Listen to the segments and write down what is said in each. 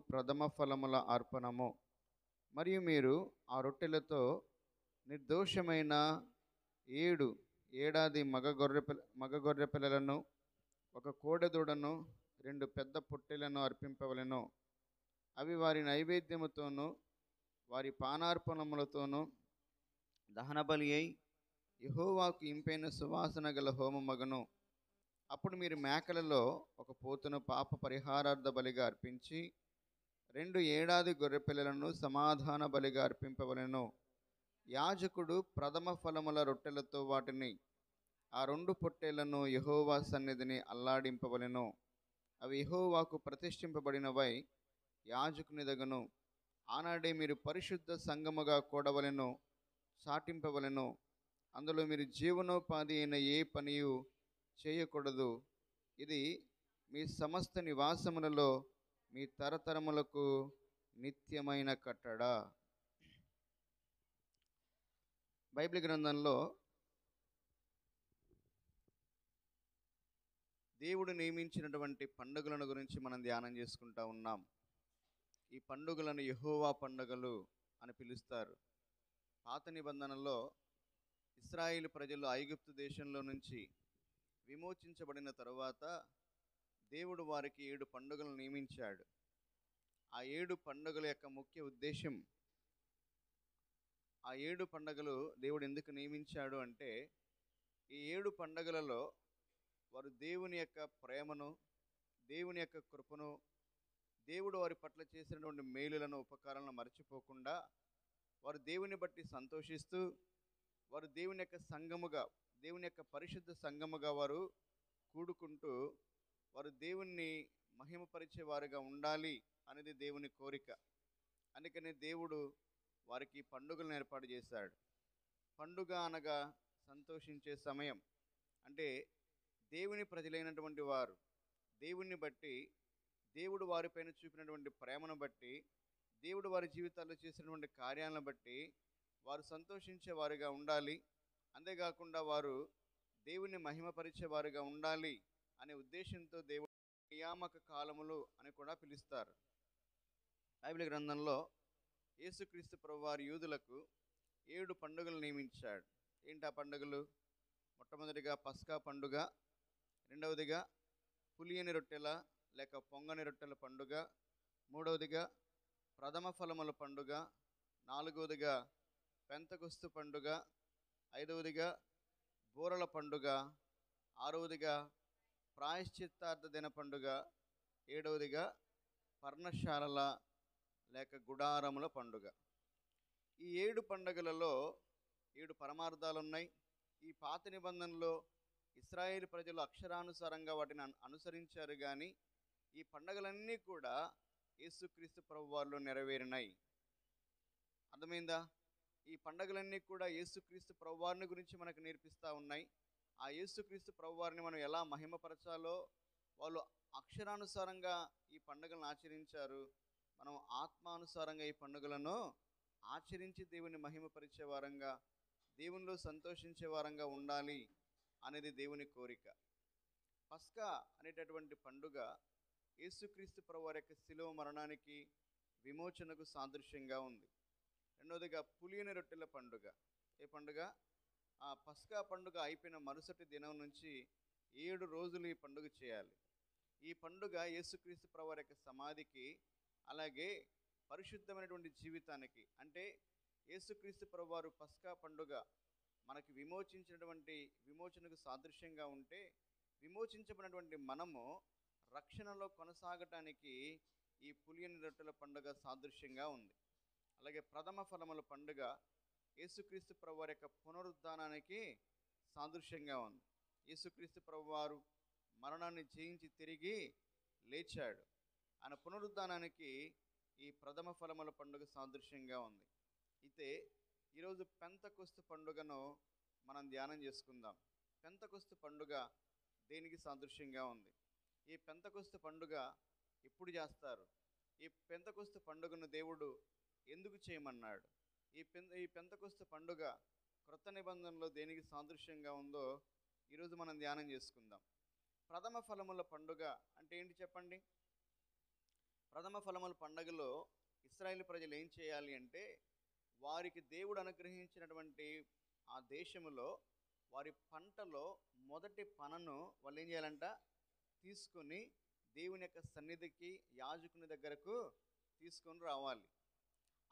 ప్రథమ ఫలముల అర్పణము. మరియు మీరు ఆ రొట్టెలతో నిర్దోషమైన 7 ఏడాది మగ గొర్రె పిల్లలను, ఒక కోడెదూడను, 2 పెద్ద పొట్టేలను అర్పింపవలెను. అవి వారి నైవేద్యముతోనూ వారి పానార్పణములతోనూ దహనబలి అయి యెహోవాకు ఇంపైన సువాసన గల హోమమగును. అప్పుడు మీరు మేకలలో ఒక పోతును పాప పరిహారార్థ బలిగా అర్పించి 2 ఏడాది గొర్రెపిల్లలను సమాధాన బలిగా అర్పింపవలెను. యాజకుడు ప్రథమ ఫలముల రొట్టెలతో వాటిని, ఆ 2 పొట్టేళ్లను యెహోవా సన్నిధిని అల్లాడింపవలెను. అవి యెహోవాకు ప్రతిష్ఠింపబడినవై యాజకునిదగును. ఆనాడే మీరు పరిశుద్ధ సంఘముగా కూడవలెను, చాటింపవలెను. అందులో మీరు జీవనోపాధి అయిన ఏ పనియు చేయకూడదు. ఇది మీ సమస్త నివాసములలో మీ తరతరములకు నిత్యమైన కట్టడ. బైబిల్ గ్రంథంలో దేవుడు నియమించినటువంటి పండుగలను గురించి మనం ధ్యానం చేసుకుంటా ఉన్నాం. ఈ పండుగలను యెహోవా పండుగలు అని పిలుస్తారు. పాత నిబంధనలో ఇశ్రాయేలు ప్రజలు ఐగుప్తు దేశంలో నుంచి విమోచించబడిన తరువాత దేవుడు వారికి 7 పండుగలను నియమించాడు. ఆ 7 పండుగల యొక్క ముఖ్య ఉద్దేశం, ఆ 7 పండుగలు దేవుడు ఎందుకు నియమించాడు అంటే, ఈ 7 పండుగలలో వారు దేవుని యొక్క ప్రేమను, దేవుని యొక్క కృపను, దేవుడు వారి పట్ల చేసినటువంటి మేలులను, ఉపకారాలను మర్చిపోకుండా వారు దేవుని బట్టి సంతోషిస్తూ, వారు దేవుని యొక్క సంఘముగా, దేవుని యొక్క పరిశుద్ధ సంఘముగా వారు కూడుకుంటూ, వారు దేవుణ్ణి మహిమపరిచే వారుగా ఉండాలి అనేది దేవుని కోరిక. అందుకని దేవుడు వారికి పండుగలను ఏర్పాటు చేశాడు. పండుగ అనగా సంతోషించే సమయం. అంటే దేవుని ప్రజలైనటువంటి వారు దేవుణ్ణి బట్టి, దేవుడు వారిపైన చూపినటువంటి ప్రేమను బట్టి, దేవుడు వారి జీవితాల్లో చేసినటువంటి కార్యాలను బట్టి వారు సంతోషించే వారుగా ఉండాలి. అంతేకాకుండా వారు దేవుని మహిమపరిచే వారుగా ఉండాలి అనే ఉద్దేశంతో దేవుడు నియామక కాలములు అని కూడా పిలుస్తారు. బైబిల్ గ్రంథంలో యేసుక్రీస్తు ప్రభువారు యూదులకు 7 పండుగలు నియమించాడు. ఏంటి ఆ పండుగలు? మొట్టమొదటిగా పస్కా పండుగ, రెండవదిగా పులియని రొట్టెల లేక పొంగని రొట్టెల పండుగ, మూడవదిగా ప్రథమ ఫలముల పండుగ, నాలుగవదిగా పెంతెకొస్తు పండుగ, ఐదవదిగా బూరల పండుగ, ఆరవదిగా ప్రాయశ్చిత్తార్థ దిన పండుగ, ఏడవదిగా పర్ణశాలల లేక గుడారముల పండుగ. ఈ 7 పండుగలలో 7 పరమార్థాలు ఉన్నాయి. ఈ పాత నిబంధనలో ఇశ్రాయేలు ప్రజలు అక్షరానుసారంగా వాటిని అనుసరించారు. కానీ ఈ పండుగలన్నీ కూడా యేసుక్రీస్తు ప్రభువారిలో నెరవేరినాయి. అర్థమైందా? ఈ పండుగలన్నీ కూడా యేసుక్రీస్తు ప్రభువారిని గురించి మనకు నేర్పిస్తూ ఉన్నాయి. ఆ యేసుక్రీస్తు ప్రభువారిని మనం ఎలా మహిమపరచాలో వాళ్ళు అక్షరానుసారంగా ఈ పండుగలను ఆచరించారు. మనం ఆత్మానుసారంగా ఈ పండుగలను ఆచరించి దేవుని మహిమపరిచే వారంగా, దేవునిలో సంతోషించే వారంగా ఉండాలి అనేది దేవుని కోరిక. పస్కా అనేటటువంటి పండుగ యేసుక్రీస్తు ప్రభువారి యొక్క శిలువ మరణానికి, విమోచనకు సాదృశ్యంగా ఉంది. రెండవదిగా పులియని రొట్టెల పండుగ. ఏ పండుగ? ఆ పస్కా పండుగ అయిపోయిన మరుసటి దినం నుంచి 7 రోజులు ఈ పండుగ చేయాలి. ఈ పండుగ యేసుక్రీస్తు ప్రభువారి యొక్క సమాధికి, అలాగే పరిశుద్ధమైనటువంటి జీవితానికి, అంటే యేసుక్రీస్తు ప్రభువారు పస్కా పండుగ మనకి విమోచనకు సాదృశ్యంగా ఉంటే, విమోచించబడినటువంటి మనము రక్షణలో కొనసాగటానికి ఈ పులియని రొట్టెల పండుగ సాదృశ్యంగా ఉంది. అలాగే ప్రథమ ఫలముల పండుగ యేసుక్రీస్తు ప్రభువారి యొక్క పునరుద్ధానానికి సాదృశ్యంగా ఉంది. యేసుక్రీస్తు ప్రభువారు మరణాన్ని జయించి తిరిగి లేచాడు. ఆయన పునరుద్ధానానికి ఈ ప్రథమ ఫలముల పండుగ సాదృశ్యంగా ఉంది. అయితే ఈరోజు పెంతెకొస్తు పండుగను మనం ధ్యానం చేసుకుందాం. పెంతెకొస్తు పండుగ దేనికి సాదృశ్యంగా ఉంది? ఈ పెంతెకొస్తు పండుగ ఎప్పుడు చేస్తారు? ఈ పెంతెకొస్తు పండుగను దేవుడు ఎందుకు చేయమన్నాడు? ఈ పెంతెకొస్తు పండుగ క్రొత్త నిబంధనలో దేనికి సాదృశ్యంగా ఉందో ఈరోజు మనం ధ్యానం చేసుకుందాం. ప్రథమ ఫలముల పండుగ అంటే ఏంటి చెప్పండి? ప్రథమ ఫలముల పండగలో ఇశ్రాయేలు ప్రజలు ఏం చేయాలి అంటే, వారికి దేవుడు అనుగ్రహించినటువంటి ఆ దేశములో వారి పంటలో మొదటి పనను వాళ్ళు ఏం చేయాలంట, తీసుకొని దేవుని యొక్క సన్నిధికి యాజకుని దగ్గరకు తీసుకొని రావాలి.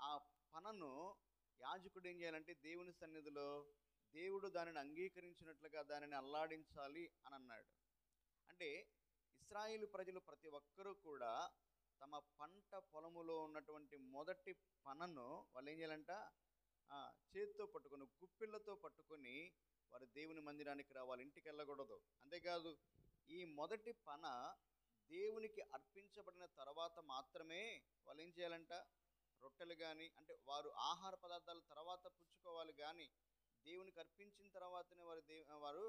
ఆ పనను యాజకుడు ఏం చేయాలంటే దేవుని సన్నిధిలో దేవుడు దానిని అంగీకరించినట్లుగా దానిని అల్లాడించాలి అని అన్నాడు. అంటే ఇశ్రాయేలు ప్రజలు ప్రతి ఒక్కరూ కూడా తమ పంట పొలములో ఉన్నటువంటి మొదటి పనను వాళ్ళు ఏం చేయాలంట, చేతితో పట్టుకొని గుప్పిళ్ళతో పట్టుకొని వారు దేవుని మందిరానికి రావాలి, ఇంటికి వెళ్ళకూడదు. అంతేకాదు, ఈ మొదటి పన దేవునికి అర్పించబడిన తర్వాత మాత్రమే వాళ్ళు ఏం చేయాలంట, రొట్టెలు కానీ అంటే వారు ఆహార పదార్థాలు తర్వాత పుచ్చుకోవాలి, కానీ దేవునికి అర్పించిన తర్వాతనే వారు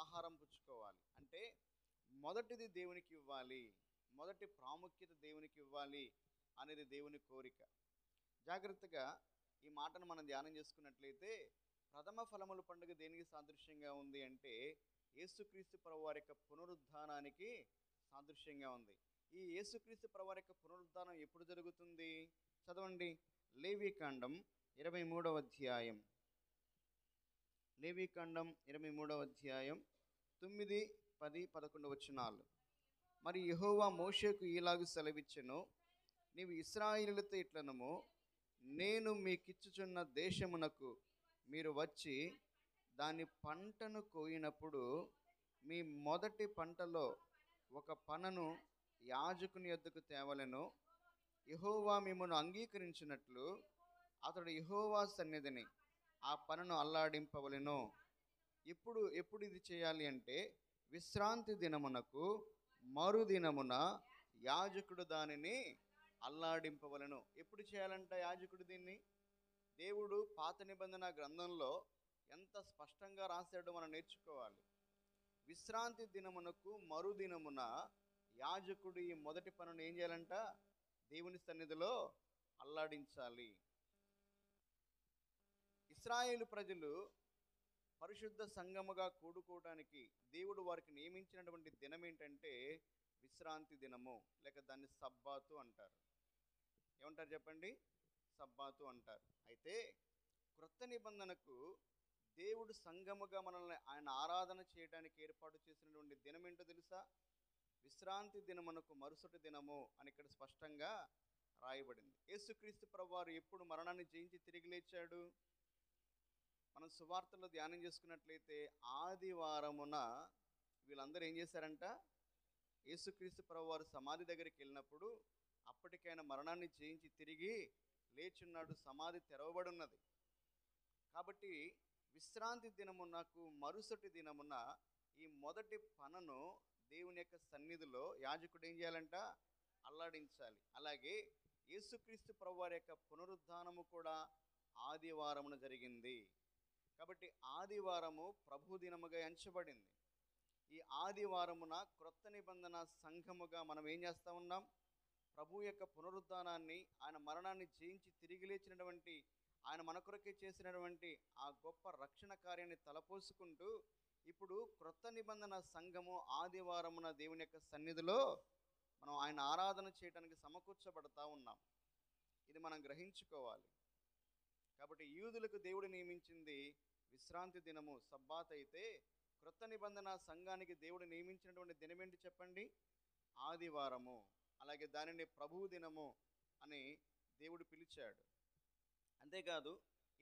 ఆహారం పుచ్చుకోవాలి. అంటే మొదటిది దేవునికి ఇవ్వాలి, మొదటి ప్రాముఖ్యత దేవునికి ఇవ్వాలి అనేది దేవుని కోరిక. జాగ్రత్తగా ఈ మాటను మనం ధ్యానం చేసుకున్నట్లయితే, ప్రథమ ఫలముల పండుగ దేనికి సాదృశ్యంగా ఉంది అంటే యేసుక్రీస్తు ప్రభువారి యొక్క పునరుద్ధానానికి సాదృశ్యంగా ఉంది. ఈ యేసుక్రీస్తు ప్రభువారి యొక్క పునరుద్ధానం ఎప్పుడు జరుగుతుంది? చదవండి, లేవీకాండం 23వ అధ్యాయం. లేవీకాండం 23వ అధ్యాయం 9, 10, 11 వచనాలు. మరి యెహోవా మోషేకు ఈలాగు సెలవిచ్చెను, నీవు ఇశ్రాయేలుతో ఇట్లనము, నేను మీకిచ్చుచున్న దేశమునకు మీరు వచ్చి దాని పంటను కోయినప్పుడు మీ మొదటి పంటలో ఒక పనను యాజకుని యొద్దకు తేవలెను. యెహోవా మిమ్మును అంగీకరించినట్లు అతడు యెహోవా సన్నిధిని ఆ పనను అల్లాడింపవలెను. ఎప్పుడు ఇది చేయాలి అంటే, విశ్రాంతి దినమునకు మరుదినమున యాజకుడు దానిని అల్లాడింపవలెను. ఎప్పుడు చేయాలంట యాజకుడు దీన్ని? దేవుడు పాత నిబంధన గ్రంథంలో ఎంత స్పష్టంగా రాశాడో మనం నేర్చుకోవాలి. విశ్రాంతి దినమునకు మరుదినమున యాజకుడు ఈ మొదటి పనును ఏం చేయాలంట, దేవుని సన్నిధిలో అల్లాడించాలి. ఇశ్రాయేలు ప్రజలు పరిశుద్ధ సంఘముగా కూడుకోవడానికి దేవుడు వారికి నియమించినటువంటి దినం ఏంటంటే విశ్రాంతి దినము, లేక దాన్ని సబ్బాతు అంటారు. ఏమంటారు చెప్పండి? సబ్బాతు అంటారు. అయితే క్రొత్త నిబంధనకు దేవుడు సంఘముగా మనల్ని ఆయన ఆరాధన చేయడానికి ఏర్పాటు చేసినటువంటి దినం ఏంటో తెలుసా? విశ్రాంతి దినమునకు మరుసటి దినము అని ఇక్కడ స్పష్టంగా రాయబడింది. యేసుక్రీస్తు ప్రభువారు ఎప్పుడు మరణాన్ని జయించి తిరిగి లేచాడు? మనం సువార్తలో ధ్యానం చేసుకున్నట్లయితే ఆదివారమున వీళ్ళందరూ ఏం చేశారంట, యేసుక్రీస్తు ప్రభువారు సమాధి దగ్గరికి వెళ్ళినప్పుడు అప్పటికైనా మరణాన్ని జయించి తిరిగి లేచున్నాడు, సమాధి తెరవబడి ఉన్నది. కాబట్టి విశ్రాంతి దినమునకు మరుసటి దినమున ఈ మొదటి పనను దేవుని యొక్క సన్నిధిలో యాజకుడు ఏం చేయాలంట, అల్లాడించాలి. అలాగే యేసుక్రీస్తు ప్రభువారి యొక్క పునరుద్ధానము కూడా ఆదివారమున జరిగింది. కాబట్టి ఆదివారము ప్రభు దినముగా ఎంచబడింది. ఈ ఆదివారమున క్రొత్త నిబంధన సంఘముగా మనం ఏం చేస్తూ ఉన్నాం? ప్రభు యొక్క పునరుద్ధానాన్ని, ఆయన మరణాన్ని జయించి తిరిగి లేచినటువంటి, ఆయన మన కొరకే చేసినటువంటి ఆ గొప్ప రక్షణ కార్యాన్ని తలపోసుకుంటూ ఇప్పుడు క్రొత్త నిబంధన సంఘము ఆదివారమున దేవుని యొక్క సన్నిధిలో మనం ఆయన ఆరాధన చేయడానికి సమకూర్చబడతా ఉన్నాం. ఇది మనం గ్రహించుకోవాలి. కాబట్టి యూదులకు దేవుడు నియమించింది విశ్రాంతి దినము సబ్బాత్ అయితే, క్రొత్త నిబంధన సంఘానికి దేవుడు నియమించినటువంటి దినం ఏంటి చెప్పండి? ఆదివారము. అలాగే దానిని ప్రభువు దినము అని దేవుడు పిలిచాడు. అంతేకాదు,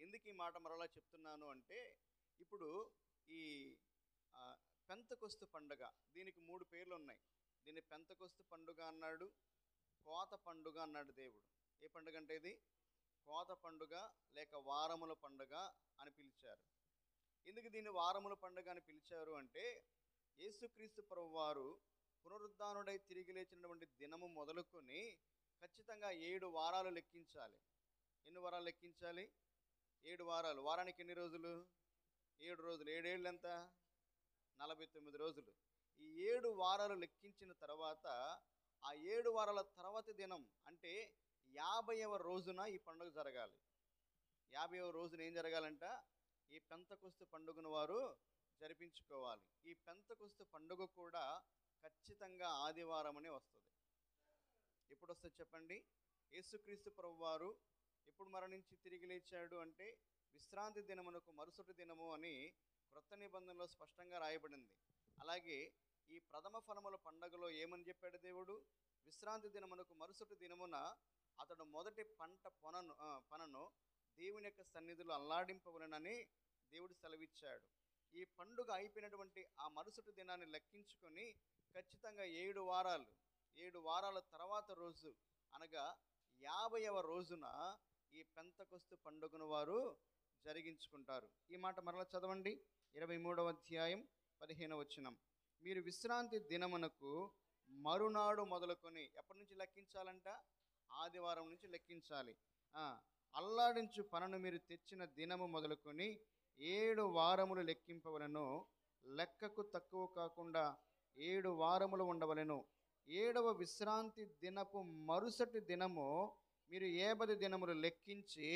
ఎందుకు ఈ మాట మరలా చెప్తున్నాను అంటే, ఇప్పుడు ఈ పెంతెకొస్తు పండుగ, దీనికి 3 పేర్లు ఉన్నాయి. దీన్ని పెంతెకొస్తు పండుగ అన్నాడు, కోత పండుగ అన్నాడు దేవుడు. ఏ పండుగ అంటే ఇది? కోత పండుగ లేక వారముల పండుగ అని పిలిచారు. ఎందుకు దీన్ని వారముల పండుగ అని పిలిచారు అంటే, యేసుక్రీస్తు ప్రభువారు పునరుద్ధానుడై తిరిగి లేచినటువంటి దినము మొదలుకొని ఖచ్చితంగా 7 వారాలు లెక్కించాలి. ఎన్ని వారాలు లెక్కించాలి? 7 వారాలు. వారానికి ఎన్ని రోజులు? 7 రోజులు. 7 ఏళ్ళు ఎంత? 49 రోజులు. ఈ 7 వారాలు లెక్కించిన తర్వాత ఆ 7 వారాల తర్వాతి దినం అంటే 50వ రోజున ఈ పండుగ జరగాలి. 50వ రోజున ఏం జరగాలంట? ఈ పెంతెకొస్తు పండుగను వారు జరిపించుకోవాలి. ఈ పెంతెకొస్తు పండుగ కూడా ఖచ్చితంగా ఆదివారం అనే వస్తుంది. ఎప్పుడు వస్తుంది చెప్పండి? యేసుక్రీస్తు ప్రభువారు ఎప్పుడు మరణించి తిరిగి లేచాడు అంటే విశ్రాంతి దినమునకు మరుసటి దినము అని క్రొత్త నిబంధనలో స్పష్టంగా రాయబడింది. అలాగే ఈ ప్రథమ ఫలముల పండగలో ఏమని చెప్పాడు దేవుడు? విశ్రాంతి దినమునకు మరుసటి దినమున అతడు మొదటి పంట పనను దేవుని యొక్క సన్నిధిలో అల్లాడింపవలెనని దేవుడు సెలవిచ్చాడు. ఈ పండుగ అయిపోయినటువంటి ఆ మరుసటి దినాన్ని లెక్కించుకొని ఖచ్చితంగా 7 వారాల తర్వాత రోజు అనగా 50వ రోజున ఈ పెంతకొస్తు పండుగను వారు జరిగించుకుంటారు. ఈ మాట మరలా చదవండి. 23వ అధ్యాయం 15వ వచనం. మీరు విశ్రాంతి దినమునకు మరునాడు మొదలుకొని, ఎప్పటి నుంచి లెక్కించాలంట? ఆదివారం నుంచి లెక్కించాలి. అల్లాడించు పనను మీరు తెచ్చిన దినము మొదలుకొని 7 వారములు లెక్కింపవలను. లెక్కకు తక్కువ కాకుండా 7 వారములు ఉండవలెను. 7వ విశ్రాంతి దినపు మరుసటి దినము మీరు 70 దినములు లెక్కించి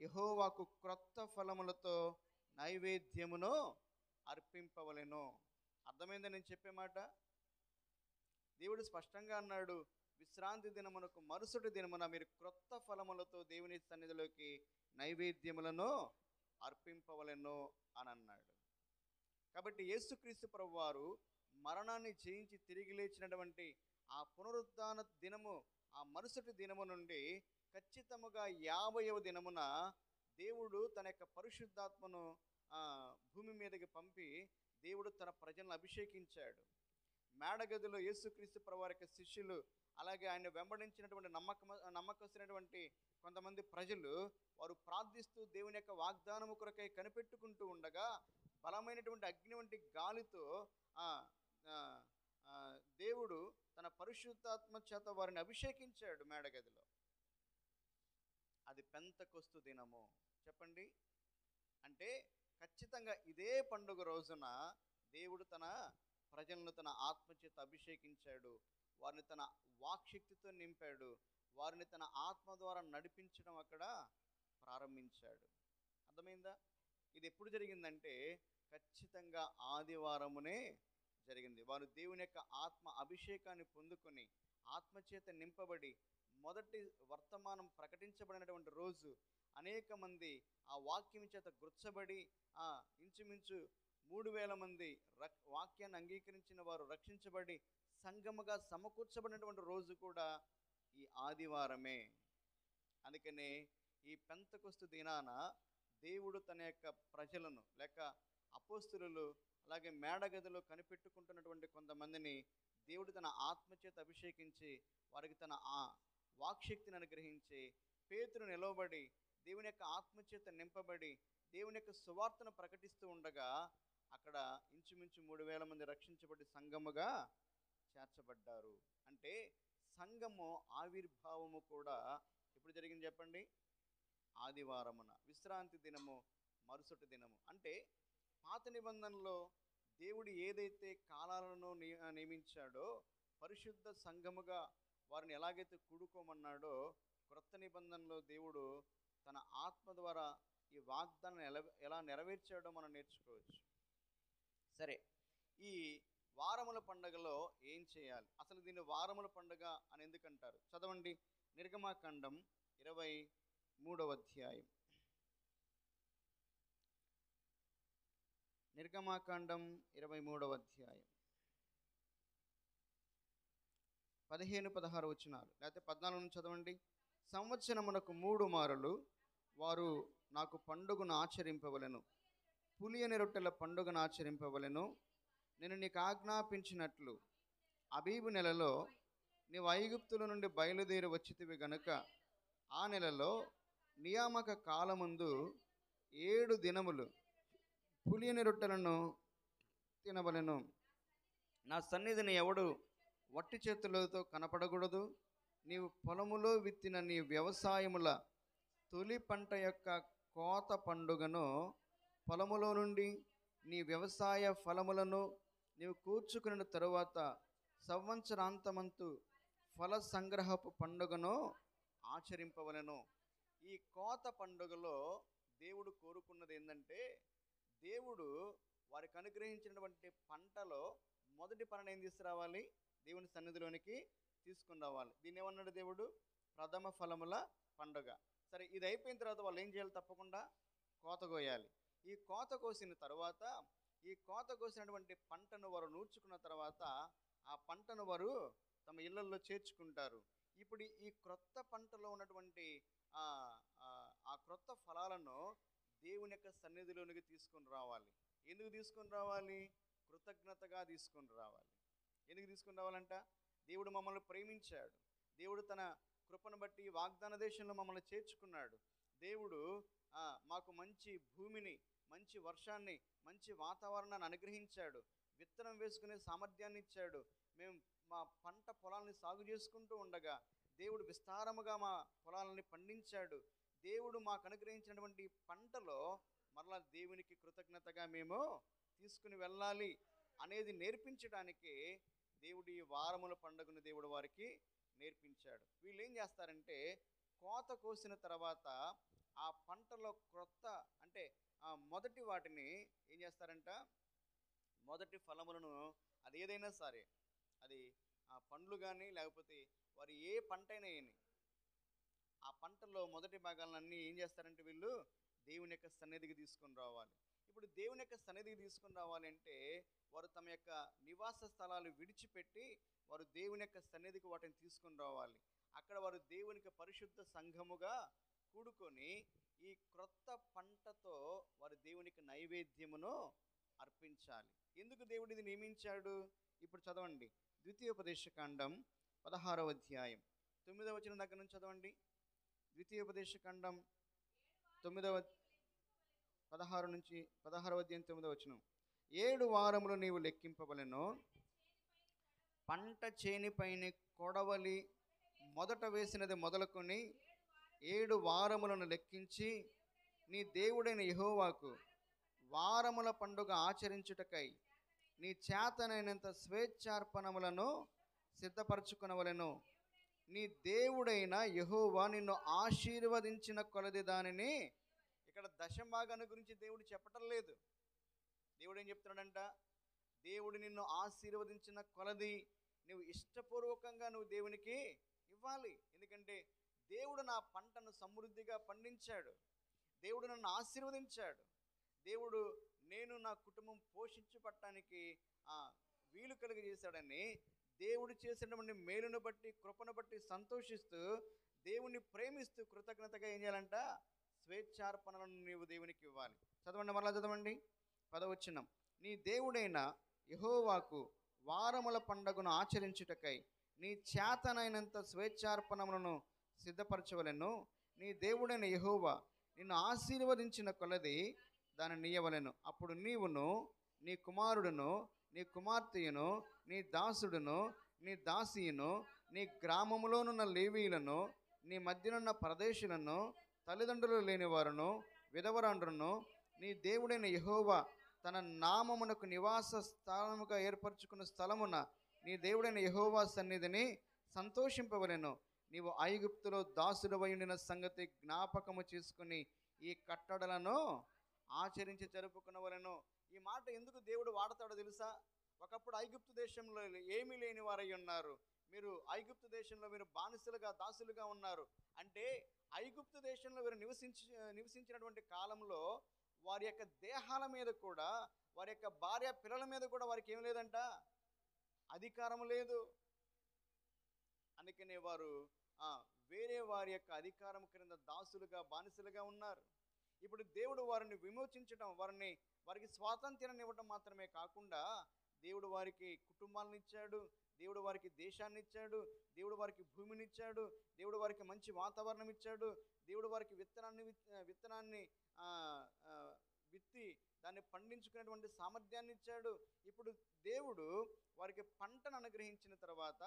యెహోవాకు క్రొత్త ఫలములతో నైవేద్యమును అర్పింపవలెను. అర్థమైందని నేను చెప్పే మాట? దేవుడు స్పష్టంగా అన్నాడు, విశ్రాంతి దినమునకు మరుసటి దినమున మీరు క్రొత్త ఫలములతో దేవుని సన్నిధిలోకి నైవేద్యములను అర్పింపవలెను అని అన్నాడు. కాబట్టి యేసుక్రీస్తు ప్రభువారు మరణాన్ని జయించి తిరిగి లేచినటువంటి ఆ పునరుద్ధాన దినము, ఆ మరుసటి దినము నుండి ఖచ్చితముగా 50వ దినమున దేవుడు తన యొక్క పరిశుద్ధాత్మను భూమి మీదకి పంపి దేవుడు తన ప్రజలను అభిషేకించాడు. మేడగదిలో యేసుక్రీస్తు ప్రభువారి యొక్క శిష్యులు, అలాగే ఆయన వెంబడించినటువంటి నమ్మకస్తున్నటువంటి కొంతమంది ప్రజలు వారు ప్రార్థిస్తూ దేవుని యొక్క వాగ్దానము కొరకై కనిపెట్టుకుంటూ ఉండగా బలమైనటువంటి అగ్ని వంటి గాలితో దేవుడు తన పరిశుద్ధాత్మ చేత వారిని అభిషేకించాడు మేడగదిలో. అది పెంతకొస్తు దినము. చెప్పండి. అంటే ఖచ్చితంగా ఇదే పండుగ రోజున దేవుడు తన ప్రజలను తన ఆత్మచేత అభిషేకించాడు. వారిని తన వాక్శక్తితో నింపాడు. వారిని తన ఆత్మ ద్వారా నడిపించడం అక్కడ ప్రారంభించాడు. అర్థమైందా? ఇది ఎప్పుడు జరిగిందంటే ఖచ్చితంగా ఆదివారమునే జరిగింది. వారు దేవుని యొక్క ఆత్మ అభిషేకాన్ని పొందుకొని ఆత్మచేత నింపబడి మొదటి వర్తమానం ప్రకటించబడినటువంటి రోజు అనేక మంది ఆ వాక్యం చేత గుర్చబడి ఇంచుమించు 3000 మంది వాక్యాన్ని అంగీకరించిన వారు రక్షించబడి సంఘముగా సమకూర్చబడినటువంటి రోజు కూడా ఈ ఆదివారమే. అందుకనే ఈ పెంతకొస్తు దినాన దేవుడు తన యొక్క ప్రజలను లేక అపోస్తులు అలాగే మేడగదిలో కనిపెట్టుకుంటున్నటువంటి కొంతమందిని దేవుడు తన ఆత్మచేత అభిషేకించి వారికి తన వాక్శక్తిని అనుగ్రహించి పేతురు నిలవబడి దేవుని యొక్క ఆత్మచేత నింపబడి దేవుని యొక్క సువార్తను ప్రకటిస్తూ ఉండగా అక్కడ ఇంచుమించు 3000 మంది రక్షించబడి సంఘముగా చేర్చబడ్డారు. అంటే సంఘము ఆవిర్భావము కూడా ఎప్పుడు జరిగింది చెప్పండి? ఆదివారమున, విశ్రాంతి దినము మరుసటి దినము. అంటే పాత నిబంధనలో దేవుడు ఏదైతే కాలాలను నియమించాడో, పరిశుద్ధ సంఘముగా వారిని ఎలాగైతే కూడుకోమన్నాడో, క్రొత్త నిబంధనలో దేవుడు తన ఆత్మ ద్వారా ఈ వాగ్దానం ఎలా నెరవేర్చాడో మనం నేర్చుకోవచ్చు. సరే, ఈ వారముల పండుగలో ఏం చేయాలి? అసలు దీన్ని వారముల పండుగ అని ఎందుకంటారు? చదవండి. నిర్గమాకాండం 23వ అధ్యాయం. నిర్గమాకాండం 23వ అధ్యాయం 15-16 వచనాలు, లేకపోతే 14 నుంచి చదవండి. సంవత్సరమునకు 3 మారులు వారు నాకు పండుగను ఆచరింపవలెను. పులియని రొట్టెల పండుగను ఆచరింపవలెను. నేను నీకు ఆజ్ఞాపించినట్లు అబీబు నెలలో నీవు ఐగుప్తుల నుండి బయలుదేరి వచ్చితివి గనుక ఆ నెలలో నియామక కాలమందు 7 దినములు పులియని రొట్టెలను తినవలెను. నా సన్నిధిని ఎవడు వట్టి చేతులతో కనపడకూడదు. నీవు పొలములో విత్తిన నీ వ్యవసాయముల తొలి పంట యొక్క కోత పండుగను, పొలములో నుండి నీ వ్యవసాయ ఫలములను నీవు కూర్చుకున్న తరువాత సంవత్సరాంతమంతు ఫల సంగ్రహపు పండుగను ఆచరింపవలెను. ఈ కోత పండుగలో దేవుడు కోరుకున్నది ఏంటంటే, దేవుడు వారికి అనుగ్రహించినటువంటి పంటలో మొదటి పంటను ఏం తీసుకురావాలి? దేవుని సన్నిధిలోనికి తీసుకుని రావాలి. దీన్ని ఏమన్నాడు దేవుడు? ప్రథమ ఫలముల పండుగ. సరే, ఇది అయిపోయిన తర్వాత వాళ్ళు ఏం చేయాలి? తప్పకుండా కోత కోయాలి. ఈ కోత కోసిన తర్వాత, ఈ కోత కోసినటువంటి పంటను వారు నూర్చుకున్న తర్వాత ఆ పంటను వారు తమ ఇళ్లల్లో చేర్చుకుంటారు. ఇప్పుడు ఈ క్రొత్త పంటలో ఉన్నటువంటి ఆ ఆ క్రొత్త ఫలాలను దేవుని యొక్క సన్నిధిలోనికి తీసుకొని రావాలి. ఎందుకు తీసుకొని రావాలి? కృతజ్ఞతగా తీసుకొని రావాలి. ఎందుకు తీసుకొని రావాలంట? దేవుడు మమ్మల్ని ప్రేమించాడు. దేవుడు తన కృపను బట్టి వాగ్దాన దేశంలో మమ్మల్ని చేర్చుకున్నాడు. దేవుడు మాకు మంచి భూమిని, మంచి వర్షాన్ని, మంచి వాతావరణాన్ని అనుగ్రహించాడు. విత్తనం వేసుకునే సామర్థ్యాన్ని ఇచ్చాడు. మేము మా పంట పొలాలని సాగు చేసుకుంటూ ఉండగా దేవుడు విస్తారముగా మా పొలాలని పండించాడు. దేవుడు మాకు అనుగ్రహించినటువంటి పంటలో మరలా దేవునికి కృతజ్ఞతగా మేము తీసుకుని వెళ్ళాలి అనేది నేర్పించడానికి దేవుడు ఈ వారముల పండుగను దేవుడు వారికి నేర్పించాడు. వీళ్ళు ఏం చేస్తారంటే, కోత కోసిన తర్వాత ఆ పంటలో క్రొత్త అంటే మొదటి వాటిని ఏం చేస్తారంట? మొదటి ఫలములను, అది ఏదైనా సరే, అది పండ్లు కానీ లేకపోతే వారు ఏ పంట అయినా ఏని, ఆ పంటలో మొదటి భాగాలన్నీ ఏం చేస్తారంటే వీళ్ళు దేవుని యొక్క సన్నిధికి తీసుకొని రావాలి. ఇప్పుడు దేవుని యొక్క సన్నిధికి తీసుకొని రావాలి అంటే వారు తమ యొక్క నివాస స్థలాలు విడిచిపెట్టి వారు దేవుని యొక్క సన్నిధికి వాటిని తీసుకొని రావాలి. అక్కడ వారు దేవునికి పరిశుద్ధ సంఘముగా కూడుకొని ఈ క్రొత్త పంటతో వారు దేవునికి నైవేద్యమును అర్పించాలి. ఎందుకు దేవుడు ఇది నియమించాడు? ఇప్పుడు చదవండి, ద్వితీయోపదేశకాండం 16వ అధ్యాయం 9వ వచనం దగ్గర నుంచి చదవండి. ద్వితీయోపదేశకాండం 16వ అధ్యాయం 9వ వచనం. 7 వారములు నీవు లెక్కింపవలెను. పంట చేనిపైన కొడవలి మొదట వేసినది మొదలుకొని 7 వారములను లెక్కించి నీ దేవుడైన యెహోవాకు వారముల పండుగ ఆచరించుటకై నీ చేతనైనంత స్వేచ్ఛార్పణములను సిద్ధపరచుకొనవలెను. నీ దేవుడైన యెహోవా నిన్ను ఆశీర్వదించిన కొలది దానిని, ఇక్కడ దశంభాగాన్ని గురించి దేవుడు చెప్పటం లేదు. దేవుడు ఏం చెప్తున్నాడంట? దేవుడు నిన్ను ఆశీర్వదించిన కొలది నువ్వు ఇష్టపూర్వకంగా నువ్వు దేవునికి ఇవ్వాలి. ఎందుకంటే దేవుడు నా పంటను సమృద్ధిగా పండించాడు. దేవుడు నన్ను ఆశీర్వదించాడు. దేవుడు నేను నా కుటుంబం పోషించబడటానికి వీలు కలిగజేశాడని దేవుడు చేసినటువంటి మేలును బట్టి, కృపను బట్టి సంతోషిస్తూ, దేవుణ్ణి ప్రేమిస్తూ కృతజ్ఞతగా ఏం చేయాలంట? స్వేచ్ఛార్పణలను నీవు దేవునికి ఇవ్వాలి. చదవండి, మరలా చదవండి 10వ వచనం. నీ దేవుడైన యెహోవాకు వారముల పండుగను ఆచరించుటకై నీ చేతనైనంత స్వేచ్ఛార్పణములను సిద్ధపరచవలెను. నీ దేవుడైన యెహోవా నిన్ను ఆశీర్వదించిన కొలది దానిని నీయవలెను. అప్పుడు నీవును, నీ కుమారుడును, నీ కుమార్తెయును, నీ దాసుడును, నీ దాసియును, నీ గ్రామములోనున్న లేవీయులను, నీ మధ్యనున్న పరదేశులను, తల్లిదండ్రులు లేని వారును, విధవరాండ్రును, నీ దేవుడైన యెహోవా తన నామమునకు నివాస స్థానముగా ఏర్పరచుకున్న స్థలమున నీ దేవుడైన యెహోవా సన్నిధిని సంతోషింపవలెను. నీవు ఐగుప్తులో దాసుడవై ఉండిన సంగతి జ్ఞాపకము చేసుకుని ఈ కట్టడలను ఆచరించి జరుపుకునవలెను. ఈ మాట ఎందుకు దేవుడు వాడతాడో తెలుసా? ఒకప్పుడు ఐగుప్తు దేశంలో ఏమీ లేని వారై ఉన్నారు. మీరు ఐగుప్తు దేశంలో మీరు బానిసలుగా, దాసులుగా ఉన్నారు. అంటే ఐగుప్తు దేశంలో వీరు నివసించినటువంటి కాలంలో వారి యొక్క దేహాల మీద కూడా, వారి యొక్క భార్య పిల్లల మీద కూడా వారికి ఏం లేదంట? అధికారం లేదు. అందుకనే వారు వేరే వారి యొక్క అధికారం క్రింద దాసులుగా, బానిసలుగా ఉన్నారు. ఇప్పుడు దేవుడు వారిని విమోచించడం, వారికి స్వాతంత్ర్యాన్ని ఇవ్వడం మాత్రమే కాకుండా దేవుడు వారికి కుటుంబాలను ఇచ్చాడు, దేవుడు వారికి దేశాన్ని ఇచ్చాడు, దేవుడు వారికి భూమిని ఇచ్చాడు, దేవుడు వారికి మంచి వాతావరణం ఇచ్చాడు, దేవుడు వారికి విత్తనాన్ని విత్తి దాన్ని పండించుకునేటువంటి సామర్థ్యాన్ని ఇచ్చాడు. ఇప్పుడు దేవుడు వారికి పంటను అనుగ్రహించిన తర్వాత,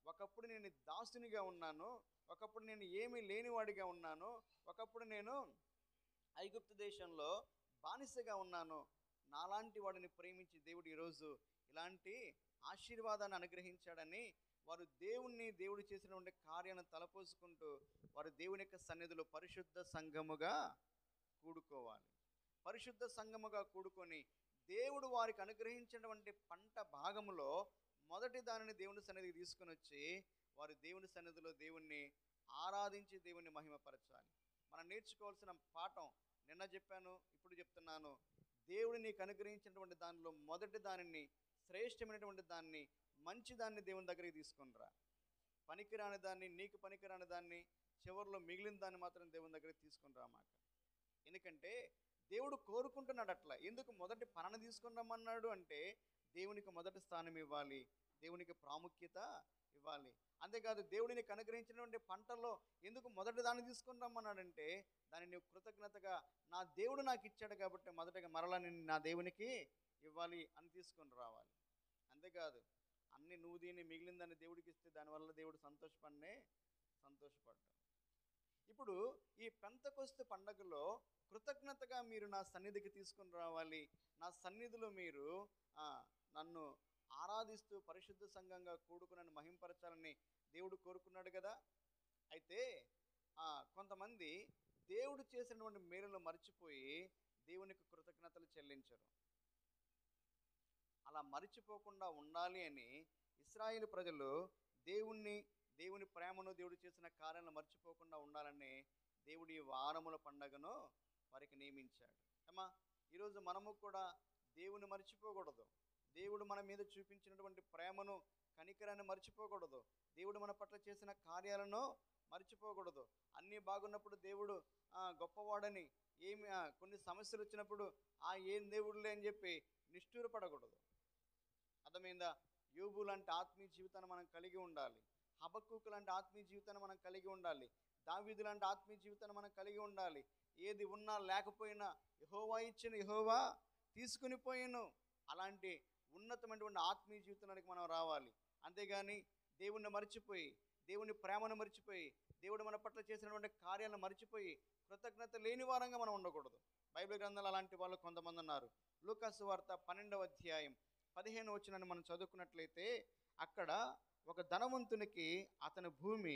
ఒకప్పుడు నేను దాసునిగా ఉన్నాను, ఒకప్పుడు నేను ఏమీ లేనివాడిగా ఉన్నాను, ఒకప్పుడు నేను ఐగుప్తు దేశంలో బానిసగా ఉన్నాను, నాలాంటి వాడిని ప్రేమించి దేవుడు ఈరోజు ఇలాంటి ఆశీర్వాదాన్ని అనుగ్రహించాడని వారు దేవుడు చేసినటువంటి కార్యాలను తలపోసుకుంటూ వారు దేవుని యొక్క సన్నిధిలో పరిశుద్ధ సంఘముగా కూడుకోవాలి. పరిశుద్ధ సంఘముగా కూడుకొని దేవుడు వారికి అనుగ్రహించినటువంటి పంట భాగములో మొదటి దానిని దేవుని సన్నిధికి తీసుకొని వచ్చి వారు దేవుని సన్నిధిలో దేవుణ్ణి ఆరాధించి దేవుణ్ణి మహిమపరచాలి. మనం నేర్చుకోవాల్సిన పాఠం నిన్న చెప్పాను, ఇప్పుడు చెప్తున్నాను. దేవుడు నీకు అనుగ్రహించినటువంటి దానిలో మొదటి దానిని, శ్రేష్టమైనటువంటి దాన్ని, మంచి దాన్ని దేవుని దగ్గరికి తీసుకొనిరా. పనికిరాని దాన్ని, నీకు పనికిరాని దాన్ని, చివరిలో మిగిలిన దాన్ని మాత్రం దేవుని దగ్గరికి తీసుకొని రామాక. ఎందుకంటే దేవుడు కోరుకుంటున్నాడు అట్లా. ఎందుకు మొదటి పనిని తీసుకొని రమ్మన్నాడు అంటే దేవునికి మొదటి స్థానం ఇవ్వాలి, దేవునికి ప్రాముఖ్యత ఇవ్వాలి. అంతేకాదు దేవుడిని అనుగ్రహించినటువంటి పంటల్లో ఎందుకు మొదటి దాన్ని తీసుకొని రమ్మన్నాడంటే దాన్ని నువ్వు కృతజ్ఞతగా నా దేవుడు నాకు ఇచ్చాడు కాబట్టి మొదటగా మరలా నేను నా దేవునికి ఇవ్వాలి అని తీసుకొని రావాలి. అంతేకాదు అన్ని నువ్వు దీన్ని మిగిలిందని దేవుడికి ఇస్తే దానివల్ల దేవుడు సంతోషపడ్డాడు. ఇప్పుడు ఈ పెంతెకొస్తు పండగలో కృతజ్ఞతగా మీరు నా సన్నిధికి తీసుకొని రావాలి, నా సన్నిధిలో మీరు నన్ను ఆరాధిస్తూ పరిశుద్ధ సంఘంగా కూడుకుని మహింపరచాలని దేవుడు కోరుకున్నాడు కదా. అయితే కొంతమంది దేవుడు చేసినటువంటి మేలును మర్చిపోయి దేవునికి కృతజ్ఞతలు చెల్లించరు. అలా మర్చిపోకుండా ఉండాలి అని ఇశ్రాయేలు ప్రజలు దేవుని ప్రేమను, దేవుడు చేసిన కార్యాలను మర్చిపోకుండా ఉండాలని దేవుడి వారముల పండగను వారికి నియమించాడు. అమ్మా, ఈరోజు మనము కూడా దేవుని మర్చిపోకూడదు. దేవుడు మన మీద చూపించినటువంటి ప్రేమను, కనికరాన్ని మర్చిపోకూడదు. దేవుడు మన పట్ల చేసిన కార్యాలను మర్చిపోకూడదు. అన్నీ బాగున్నప్పుడు దేవుడు గొప్పవాడని, కొన్ని సమస్యలు వచ్చినప్పుడు ఏం దేవుడులే అని చెప్పి నిష్ఠూరపడకూడదు. అర్థమైందా? యోబు లాంటి ఆత్మీయ జీవితాన్ని మనం కలిగి ఉండాలి. హబక్కూకు లాంటి ఆత్మీయ జీవితాన్ని మనం కలిగి ఉండాలి. దావీదు లాంటి ఆత్మీయ జీవితాన్ని మనం కలిగి ఉండాలి. ఏది ఉన్నా లేకపోయినా యెహోవా ఇచ్చిన, యెహోవా తీసుకుని పోయిను. అలాంటి ఉన్నతమైనటువంటి ఆత్మీయ జీవితానికి మనం రావాలి. అంతేగాని దేవుణ్ణి మర్చిపోయి, దేవుని ప్రేమను మర్చిపోయి, దేవుడు మన పట్ల చేసినటువంటి కార్యాలను మర్చిపోయి కృతజ్ఞత లేని వారంగా మనం ఉండకూడదు. బైబిల్ గ్రంథాలు అలాంటి వాళ్ళు కొంతమంది ఉన్నారు. లూకా సువార్త 12వ అధ్యాయం 15వ వచనాన్ని మనం చదువుకున్నట్లయితే అక్కడ ఒక ధనవంతునికి అతని భూమి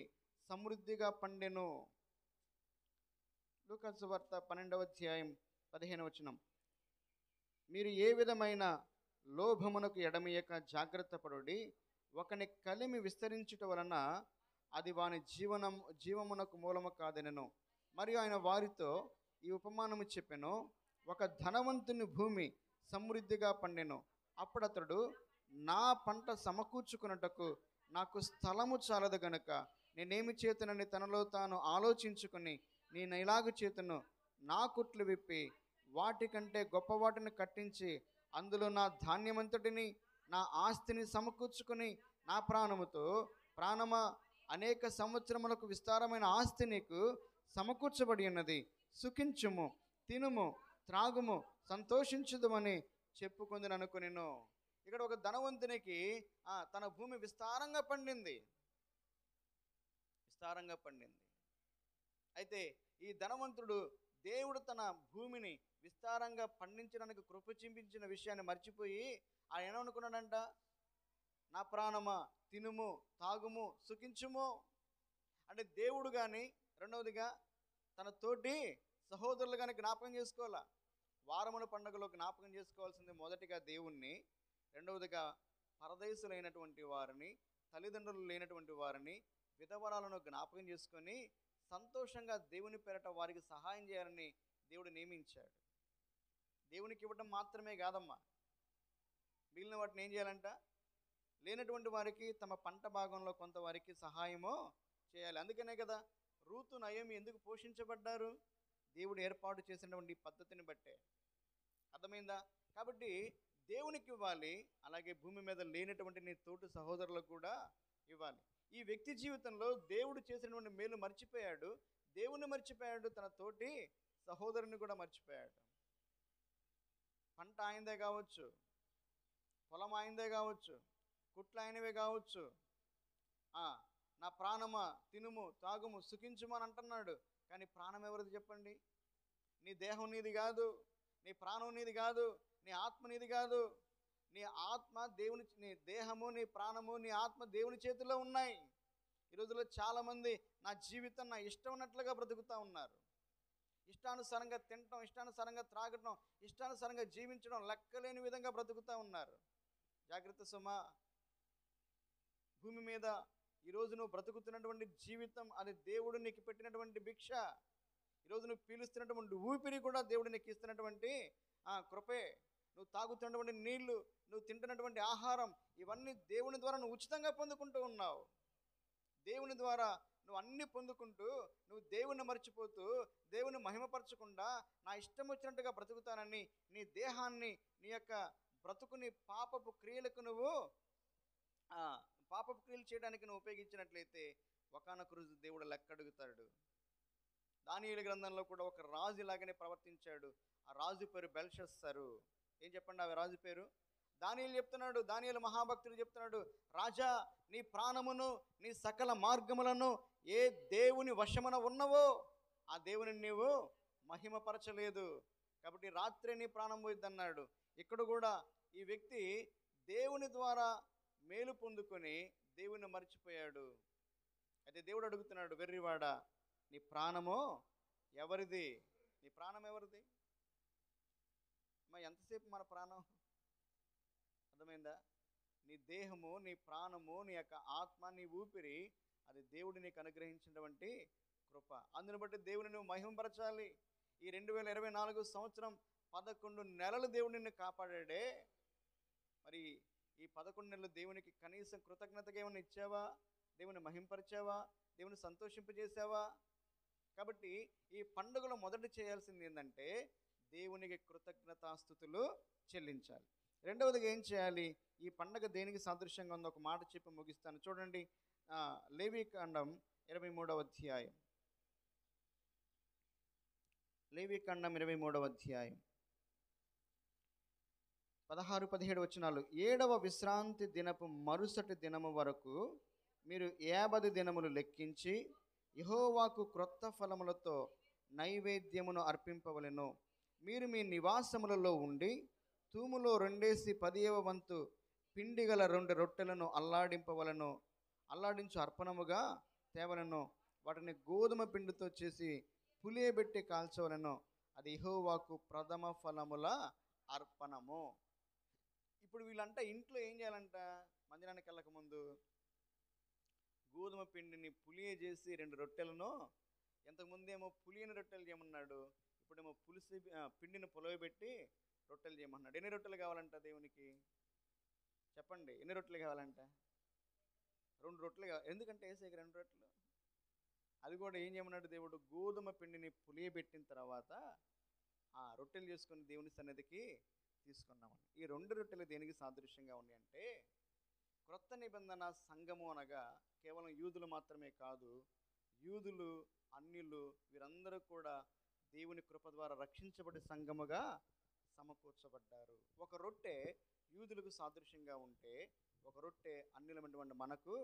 సమృద్ధిగా పండెను. లూకా సువార్త 12వ అధ్యాయం 15వ వచనం, మీరు ఏ విధమైన లోభమునకు ఎడమియక జాగ్రత్త పడుడి, ఒకని కలిమి విస్తరించుట వలన అది వాని జీవమునకు మూలము కాదనెను. మరియు ఆయన వారితో ఈ ఉపమానము చెప్పెను, ఒక ధనవంతుని భూమి సమృద్ధిగా పండెను. అప్పుడు అతడు, నా పంట సమకూర్చుకున్నటకు నాకు స్థలము చాలదు గనుక నేనేమి చేతునని తనలో తాను ఆలోచించుకొని, నేను ఇలాగ చేతును, నా కుట్లు విప్పి వాటికంటే గొప్ప వాటిని కట్టించి అందులో నా ధాన్యమంతటిని, నా ఆస్తిని సమకూర్చుకొని, నా ప్రాణమా అనేక సంవత్సరములకు విస్తారమైన ఆస్తి నీకు సమకూర్చబడి ఉన్నది, సుఖించుము, తినుము, త్రాగుము, సంతోషించుదమని చెప్పుకుందని అనుకునేను. ఇక్కడ ఒక ధనవంతునికి తన భూమి విస్తారంగా పండింది. అయితే ఈ ధనవంతుడు దేవుడు తన భూమిని విస్తారంగా పండించడానికి కృప చూపించిన విషయాన్ని మర్చిపోయి ఆయన ఏమనుకున్నాడంట, నా ప్రాణమా తినుము, తాగుము, సుఖించుము. అంటే దేవుడు కానీ, రెండవదిగా తన తోటి సహోదరులు కానీ జ్ఞాపకం చేసుకోవాలా. వారముల పండుగలో జ్ఞాపకం చేసుకోవాల్సింది మొదటిగా దేవుణ్ణి, రెండవదిగా పరదేశులైనటువంటి వారిని, తల్లిదండ్రులు లేనటువంటి వారిని, విధవరాలను జ్ఞాపకం చేసుకొని సంతోషంగా దేవుని పేరట వారికి సహాయం చేయాలని దేవుడు నియమించాడు. దేవునికి ఇవ్వడం మాత్రమే కాదమ్మా, మిగిలిన వాటిని ఏం చేయాలంట, లేనటువంటి వారికి తమ పంట భాగంలో కొంత వారికి సహాయమో చేయాలి. అందుకనే కదా రూతు, నయోమి ఎందుకు పోషించబడ్డారు? దేవుడు ఏర్పాటు చేసినటువంటి పద్ధతిని బట్టే. అర్థమైందా? కాబట్టి దేవునికి ఇవ్వాలి, అలాగే భూమి మీద లేనటువంటి నీ తోటి సహోదరులకు కూడా ఇవ్వాలి. ఈ వ్యక్తి జీవితంలో దేవుడు చేసినటువంటి మేలు మర్చిపోయాడు, దేవుని మర్చిపోయాడు, తన తోటి సహోదరుని కూడా మర్చిపోయాడు. పంట ఆయనదే కావచ్చు, పొలం ఆయనదే కావచ్చు, కుట్లు ఆయనవే కావచ్చు. నా ప్రాణమా తినుము, తాగుము, సుఖించుము అని అంటున్నాడు. కానీ ప్రాణం ఎవరిది చెప్పండి? నీ దేహం నీది కాదు, నీ ప్రాణం నీది కాదు, నీ ఆత్మ నీది కాదు. నీ ఆత్మ దేవుని, నీ దేహము, నీ ప్రాణము, నీ ఆత్మ దేవుని చేతిలో ఉన్నాయి. ఈ రోజుల్లో చాలామంది నా జీవితం నా ఇష్టం ఉన్నట్లుగా బ్రతుకుతూ ఉన్నారు. ఇష్టానుసారంగా తినటం, ఇష్టానుసారంగా త్రాగటం, ఇష్టానుసారంగా జీవించడం, లెక్కలేని విధంగా బ్రతుకుతూ ఉన్నారు. జాగ్రత్త సుమా. భూమి మీద ఈరోజు నువ్వు బ్రతుకుతున్నటువంటి జీవితం అది దేవుడు నీకు పెట్టినటువంటి భిక్ష. ఈరోజు నువ్వు పీలుస్తున్నటువంటి ఊపిరి కూడా దేవుడు నీకు ఇస్తున్నటువంటి కృపే. నువ్వు తాగుతున్నటువంటి నీళ్లు, నువ్వు తింటున్నటువంటి ఆహారం, ఇవన్నీ దేవుని ద్వారా నువ్వు ఉచితంగా పొందుకుంటూ ఉన్నావు. దేవుని ద్వారా నువ్వు అన్ని పొందుకుంటూ నువ్వు దేవుని మర్చిపోతూ దేవుని మహిమపరచకుండా నా ఇష్టం వచ్చినట్టుగా బ్రతుకుతానని నీ దేహాన్ని, నీ యొక్క బ్రతుకుని పాపపు క్రియలకు నువ్వు పాపపు క్రియలు చేయడానికి నువ్వు ఉపయోగించినట్లయితే ఒకానొక రోజు దేవుడు లెక్క అడుగుతాడు. దానియేలు గ్రంథంలో కూడా ఒక రాజు ఇలాగనే ప్రవర్తించాడు. ఆ రాజు పేరు బెల్షస్సరు. ఏం చెప్పండి ఆ రాజు పేరు? దానియేలు చెప్తున్నాడు, దానియేలు మహాభక్తుడు చెప్తున్నాడు, రాజా నీ ప్రాణమును నీ సకల మార్గములను ఏ దేవుని వశమున ఉన్నవో ఆ దేవుని నీవు మహిమపరచలేదు, కాబట్టి రాత్రే నీ ప్రాణం పోయిద్దన్నాడు. ఇక్కడ కూడా ఈ వ్యక్తి దేవుని ద్వారా మేలు పొందుకొని దేవుని మర్చిపోయాడు. అయితే దేవుడు అడుగుతున్నాడు, వెర్రివాడా నీ ప్రాణము ఎవరిది? నీ ప్రాణం ఎవరిది? ఎంతసేపు మన ప్రాణం? అర్థమైందా? నీ దేహము, నీ ప్రాణము, నీ యొక్క ఆత్మ, నీ ఊపిరి అది దేవుడు నీకు అనుగ్రహించినటువంటి కృప. అందుని బట్టి దేవుని నువ్వు మహిమపరచాలి. ఈ 2024 సంవత్సరం 11 నెలలు దేవుడు నిన్ను కాపాడాడే. మరి ఈ 11 నెలలు దేవునికి కనీసం కృతజ్ఞతగా ఏమైనా ఇచ్చావా? దేవుని మహింపరిచావా? దేవుని సంతోషింపజేసావా? కాబట్టి ఈ పండుగలో మొదట చేయాల్సింది ఏంటంటే దేవునికి కృతజ్ఞతాస్తుతులు చెల్లించాలి. రెండవదిగా ఏం చేయాలి? ఈ పండుగ దేనికి సాదృశ్యంగా ఉందో ఒక మాట చెప్పి ముగిస్తాను. చూడండి, లేవీకాండం 23వ అధ్యాయం. లేవీకాండం 23వ అధ్యాయం 16-17 వచనాలు. 7వ విశ్రాంతి దినపు మరుసటి దినము వరకు మీరు 50 దినములు లెక్కించి యెహోవాకు క్రొత్త ఫలములతో నైవేద్యమును అర్పింపవలెను. మీరు మీ నివాసములలో ఉండి తూములో 2/10వ వంతు పిండి గల 2 రొట్టెలను అల్లాడింపవలను. అల్లాడించు అర్పణముగా తేవలను. వాటిని గోధుమ పిండితో చేసి పులియబెట్టి కాల్చవలను. అది యెహోవాకు ప్రథమ ఫలముల అర్పణము. ఇప్పుడు వీళ్ళంట ఇంట్లో ఏం చేయాలంట? మందిరానికి వెళ్ళక ముందు గోధుమ పిండిని పులియ చేసి 2 రొట్టెలను, ఎంతకుముందేమో పులియని రొట్టెలు చేయమన్నాడు, ఇప్పుడేమో పులిసి పిండిని పులవబెట్టి రొట్టెలు చేయమన్నాడు. ఎన్ని రొట్టెలు కావాలంట దేవునికి? చెప్పండి, ఎన్ని రొట్టెలు కావాలంట? 2 రొట్టెలు కావాలి. ఎందుకంటే వేసేకి 2 రొట్టెలు. అది కూడా ఏం చేయమన్నాడు దేవుడు? గోధుమ పిండిని పులియబెట్టిన తర్వాత ఆ రొట్టెలు చేసుకొని దేవుని సన్నిధికి తీసుకున్నామని. ఈ 2 రొట్టెలు దేనికి సాదృశ్యంగా ఉన్నాయంటే క్రొత్త నిబంధన సంఘము అనగా కేవలం యూదులు మాత్రమే కాదు, యూదులు, అన్యులు వీరందరూ కూడా దేవుని కృప ద్వారా రక్షించబడి సంఘముగా సమకూర్చబడ్డారు. ఒక రొట్టె యూదులకు సాదృశ్యంగా ఉంటే ఒక రొట్టె అన్యులమైనటువంటి మనకు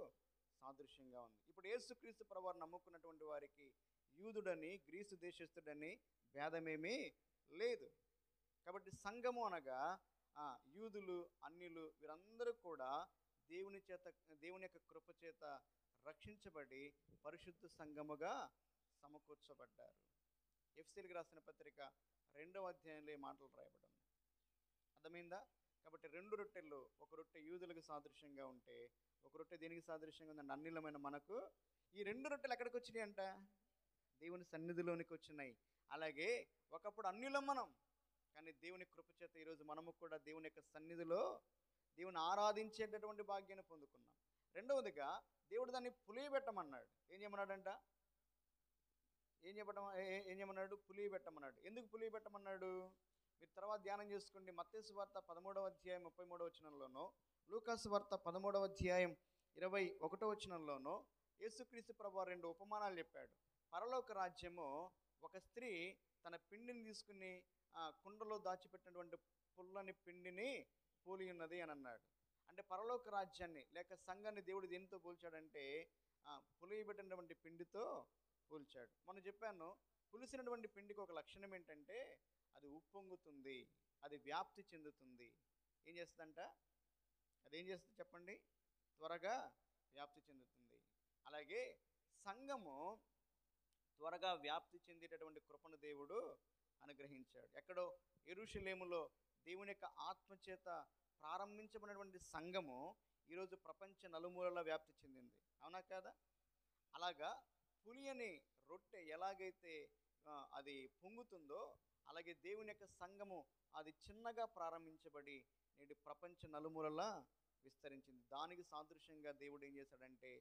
సాదృశ్యంగా ఉంది. ఇప్పుడు యేసుక్రీస్తు ప్రభువారు నమ్ముకున్నటువంటి వారికి యూదుడని గ్రీసు దేశస్థుడని భేదమేమీ లేదు. కాబట్టి సంఘము అనగా యూదులు, అన్యులు వీరందరూ కూడా దేవుని యొక్క కృప చేత రక్షించబడి పరిశుద్ధ సంఘముగా సమకూర్చబడ్డారు. ఎఫ్సీలకు రాసిన పత్రిక 2వ అధ్యాయంలో ఈ మాటలు రాయబడి ఉన్నాయి. అర్థమైందా? కాబట్టి 2 రొట్టెలు, ఒక రొట్టె యూదులకు సాదృశ్యంగా ఉంటే ఒక రొట్టె దేనికి సాదృశ్యంగా ఉందండి? అన్యులమైన మనకు. ఈ 2 రొట్టెలు ఎక్కడికి వచ్చినాయి అంట? దేవుని సన్నిధిలోనికి వచ్చినాయి. అలాగే ఒకప్పుడు అన్యులం మనం, కానీ దేవుని కృప చేత ఈరోజు మనము కూడా దేవుని యొక్క సన్నిధిలో దేవుని ఆరాధించేటటువంటి భాగ్యాన్ని పొందుకున్నాం. రెండవదిగా దేవుడు దాన్ని పులియబెట్టమన్నాడు. ఏం చేయమన్నాడంట? ఏం చేయమన్నాడు? పులియబెట్టమన్నాడు. ఎందుకు పులియబెట్టమన్నాడు? మీరు తర్వాత ధ్యానం చేసుకోండి. మత్తయి సువార్త 13వ అధ్యాయం 33వ వచనంలోనో, లూకాసు వార్త 13వ అధ్యాయం 21వ వచనంలోనో యేసుక్రీస్తు ప్రభువారు 2 ఉపమానాలు చెప్పాడు. పరలోక రాజ్యము ఒక స్త్రీ తన పిండిని తీసుకుని కుండలో దాచిపెట్టినటువంటి పుల్లని పిండిని పోలి ఉన్నది అని అన్నాడు. అంటే పరలోక రాజ్యాన్ని లేక సంఘాన్ని దేవుడు దేనితో పోల్చాడంటే పులియబెట్టినటువంటి పిండితో పోల్చాడు. మనం చెప్పాను, పులిసినటువంటి పిండికి ఒక లక్షణం ఏంటంటే అది ఉప్పొంగుతుంది, అది వ్యాప్తి చెందుతుంది. ఏం చేస్తుందంట? అదేం చేస్తుంది చెప్పండి? త్వరగా వ్యాప్తి చెందుతుంది. అలాగే సంఘము త్వరగా వ్యాప్తి చెందేటటువంటి కృపను దేవుడు అనుగ్రహించాడు. ఎక్కడో యెరూషలేములో దేవుని యొక్క ఆత్మచేత ప్రారంభించబడినటువంటి సంఘము ఈరోజు ప్రపంచ నలుమూలలా వ్యాప్తి చెందింది. అవునా కాదా? అలాగా పులియని రొట్టె ఎలాగైతే అది పొంగుతుందో, అలాగే దేవుని యొక్క సంఘము అది చిన్నగా ప్రారంభించబడి నేటి ప్రపంచ నలుమూలలా విస్తరించింది. దానికి సాదృశ్యంగా దేవుడు ఏం చేశాడంటే,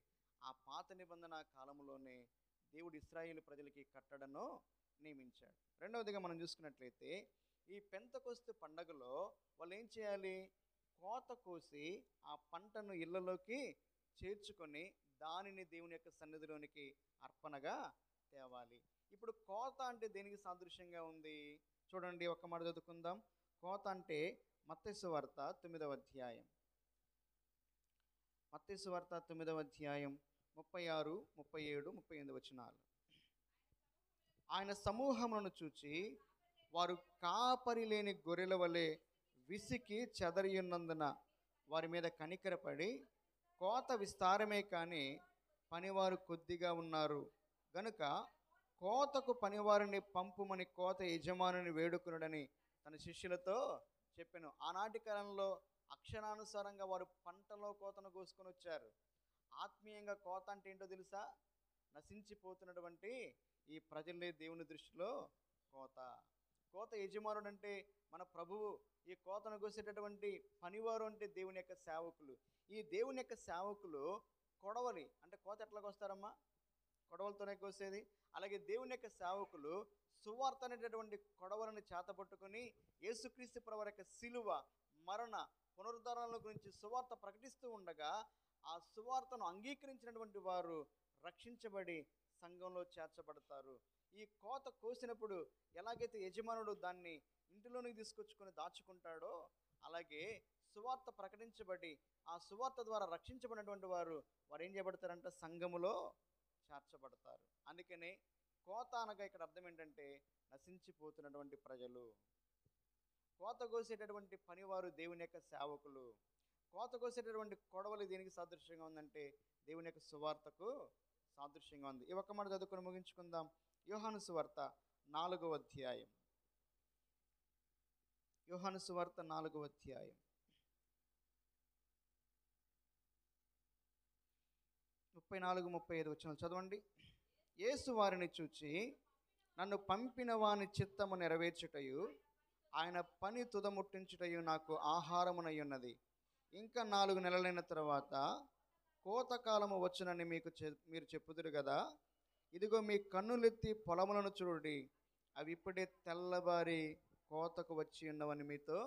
ఆ పాత నిబంధన కాలంలోనే దేవుడు ఇశ్రాయేలు ప్రజలకి కట్టడను నియమించాడు. రెండవదిగా మనం చూసుకున్నట్లయితే ఈ పెంతెకొస్తు పండగలో వాళ్ళు ఏం చేయాలి? కోత కోసి ఆ పంటను ఇళ్ళలోకి చేర్చుకొని దానిని దేవుని యొక్క సన్నిధిలోనికి అర్పణగా తేవాలి. ఇప్పుడు కోత అంటే దేనికి సాదృశ్యంగా ఉంది? చూడండి, ఒక్క మాట చదువుకుందాం. కోత అంటే మత్తయి సువార్త 9వ అధ్యాయం, మత్తయి సువార్త 9వ అధ్యాయం 36, 37, 38 వచనాలు. ఆయన సమూహములను చూచి వారు కాపరి లేని గొర్రెల వలె విసికి చెదరియున్నందున వారి మీద కనికరపడి, కోత విస్తారమే కానీ పనివారు కొద్దిగా ఉన్నారు గనుక కోతకు పనివారిని పంపుమని కోత యజమానుని వేడుకునుడని తన శిష్యులతో చెప్పాను. ఆనాటి కాలంలో అక్షరానుసారంగా వారు పంటలో కోతను కోసుకొని వచ్చారు. ఆత్మీయంగా కోత అంటే ఏంటో తెలుసా? నశించిపోతున్నటువంటి ఈ ప్రజలే దేవుని దృష్టిలో కోత. కోత యజమానుడు అంటే మన ప్రభువు. ఈ కోతను కోసేటటువంటి పనివారు అంటే దేవుని యొక్క సేవకులు. ఈ దేవుని యొక్క సేవకులు కొడవలి అంటే కోత ఎట్లా కోస్తారమ్మా? కొడవలతోనే కోసేది. అలాగే దేవుని యొక్క సేవకులు సువార్త అనేటటువంటి కొడవలను చేతపట్టుకొని యేసుక్రీస్తు ప్రభువు యొక్క శిలువ, మరణ, పునరుద్ధరణల గురించి సువార్త ప్రకటిస్తూ ఉండగా ఆ సువార్తను అంగీకరించినటువంటి వారు రక్షించబడి సంఘంలో చేర్చబడతారు. ఈ కోత కోసినప్పుడు ఎలాగైతే యజమానుడు దాన్ని ఇంటిలోనికి తీసుకొచ్చుకొని దాచుకుంటాడో, అలాగే సువార్త ప్రకటించబడి ఆ సువార్త ద్వారా రక్షించబడినటువంటి వారు ఏం చేయబడతారంటే సంఘములో చేర్చబడతారు. అందుకనే కోత అనగా ఇక్కడ అర్థం ఏంటంటే నశించిపోతున్నటువంటి ప్రజలు. కోత కోసేటటువంటి పనివారు దేవుని యొక్క సేవకులు. కోత కోసేటటువంటి కొడవలి దేనికి సాదృశ్యంగా ఉందంటే దేవుని యొక్క సువార్తకు సాదృశ్యంగా ఉంది. ఈ ఒక్క మాట చదువుకొని ముగించుకుందాం. యోహాను సువార్త 4వ అధ్యాయం, యోహాను సువార్త 4వ అధ్యాయం 34, 35 వచనాలు చదవండి. యేసు వారిని చూచి, నన్ను పంపిన వాని చిత్తము నెరవేర్చుటయు ఆయన పని తుదముట్టించుటయు నాకు ఆహారమునై ఉన్నది. ఇంకా 4 నెలలైన తర్వాత కోతకాలము వచ్చునని మీరు చెప్పుదురు కదా. ఇదిగో మీ కన్నులెత్తి పొలములను చూడుడి, అవి ఇప్పుడే తెల్లబారి కోతకు వచ్చి ఉన్నవని మీతో.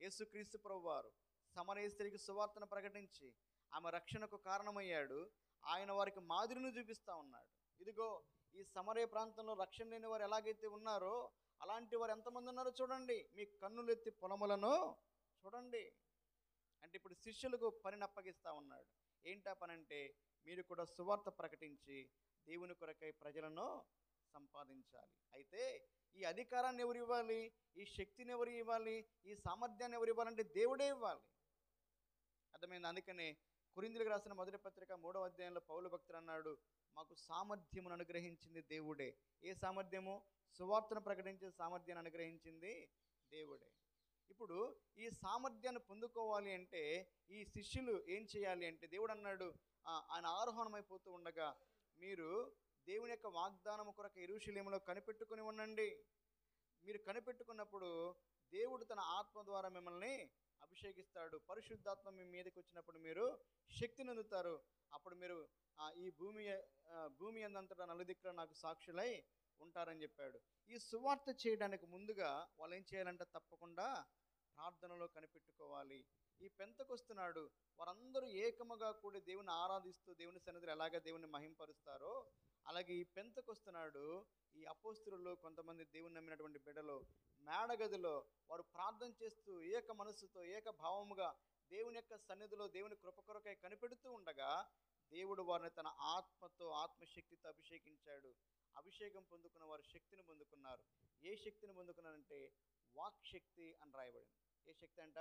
యేసుక్రీస్తు ప్రభువారు సమరయ స్త్రీకి సువార్తను ప్రకటించి ఆమె రక్షణకు కారణమయ్యాడు. ఆయన వారికి మాదిరిని చూపిస్తూ ఉన్నాడు. ఇదిగో ఈ సమరయ ప్రాంతంలో రక్షణ లేని వారు ఎలాగైతే ఉన్నారో అలాంటి వారు ఎంతమంది ఉన్నారో చూడండి, మీ కన్నులెత్తి పొలములను చూడండి. అంటే ఇప్పుడు శిష్యులకు పనిని అప్పగిస్తూ ఉన్నాడు. ఏంటా పని అంటే మీరు కూడా సువార్త ప్రకటించి దేవుని కొరకై ప్రజలను సంపాదించాలి. అయితే ఈ అధికారాన్ని ఎవరు ఇవ్వాలి? ఈ శక్తిని ఎవరు ఇవ్వాలి? ఈ సామర్థ్యాన్ని ఎవరు ఇవ్వాలంటే దేవుడే ఇవ్వాలి. అర్థమైంది? అందుకనే కొరింథీయులకు రాసిన మొదటి పత్రిక 3వ అధ్యాయంలో పౌలు భక్తుడు అన్నాడు, మాకు సామర్థ్యమును అనుగ్రహించింది దేవుడే. ఏ సామర్థ్యము? సువార్తను ప్రకటించే సామర్థ్యాన్ని అనుగ్రహించింది దేవుడే. ఇప్పుడు ఈ సామర్థ్యాన్ని పొందుకోవాలి అంటే ఈ శిష్యులు ఏం చేయాలి అంటే దేవుడు అన్నాడు, ఆయన ఆరోహణమైపోతూ ఉండగా మీరు దేవుని యొక్క వాగ్దానము కొరకు యెరూషలేములో కనిపెట్టుకుని ఉండండి. మీరు కనిపెట్టుకున్నప్పుడు దేవుడు తన ఆత్మ ద్వారా మిమ్మల్ని అభిషేకిస్తాడు. పరిశుద్ధాత్మ మీ మీదకి వచ్చినప్పుడు మీరు శక్తిని అందుతారు. అప్పుడు మీరు ఈ భూమి అందంతటా నలుదిక్కులా నాకు సాక్షులై ఉంటారని చెప్పాడు. ఈ సువార్త చేయడానికి ముందుగా వాళ్ళు ఏం చేయాలంటే తప్పకుండా ప్రార్థనలో కనిపెట్టుకోవాలి. ఈ పెంతెకొస్తున్నాడు వారందరూ ఏకముగా కూడి దేవుని ఆరాధిస్తూ దేవుని సన్నిధిలో ఎలాగ దేవుని మహింపరుస్తారో అలాగే ఈ పెంతెకొస్తున్నాడు ఈ అపోస్తలులు కొంతమంది దేవుని నమ్మినటువంటి బిడ్డలు మేడగదిలో వారు ప్రార్థన చేస్తూ ఏక మనస్సుతో ఏక భావముగా దేవుని యొక్క సన్నిధిలో దేవుని కృప కొరకై కనిపెడుతూ ఉండగా దేవుడు వారిని తన ఆత్మతో ఆత్మశక్తితో అభిషేకించాడు. అభిషేకం పొందుకున్న వారు శక్తిని పొందుకున్నారు. ఏ శక్తిని పొందుకున్నారంటే వాక్ శక్తి అని రాయబడింది. ఏ శక్తి అంట?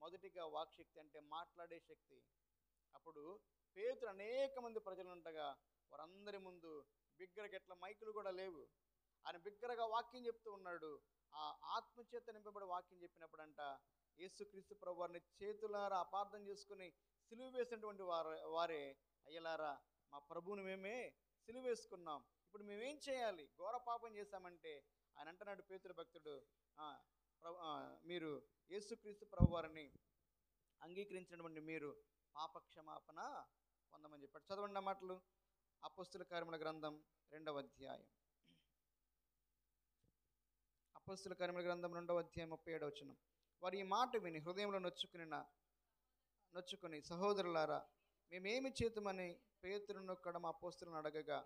మొదటిగా వాక్ శక్తి అంటే మాట్లాడే శక్తి. అప్పుడు పేతురు అనేక మంది ప్రజలు ఉండగా వారందరి ముందు బిగ్గరగా ఎట్లా మైకులు కూడా లేవు, ఆయన బిగ్గరగా వాక్యం చెప్తూ ఉన్నాడు. ఆ ఆత్మచేత నింపబడి వాక్యం చెప్పినప్పుడంట యేసుక్రీస్తు ప్రభు వారిని చేతులారా అపార్థం చేసుకుని సిలువ వేసినటువంటి వారే అయ్యలారా మా ప్రభువుని మేమే సిలువేసుకున్నాం, ఇప్పుడు మేమేం చేయాలి? ఘోర పాపం చేశామంటే ఆయన అంటున్నాడు పేతురు భక్తుడు, "ఆ, మీరు యేసుక్రీస్తు ప్రభు వారిని అంగీకరించినటువంటి మీరు పాప క్షమాపణ పొందమని చెప్పాడు." చదవండి ఆ మాటలు. అపోస్తుల కార్యముల గ్రంథం 2వ అధ్యాయం. అపోస్తుల కార్యముల గ్రంథం 2వ అధ్యాయం 37వ వచనం. వారు ఈ మాట విని హృదయంలో నొచ్చుకొని, సహోదరులారా మేమేమి చేతుమని పేతురును కడమ అపోస్తులను అడగగా,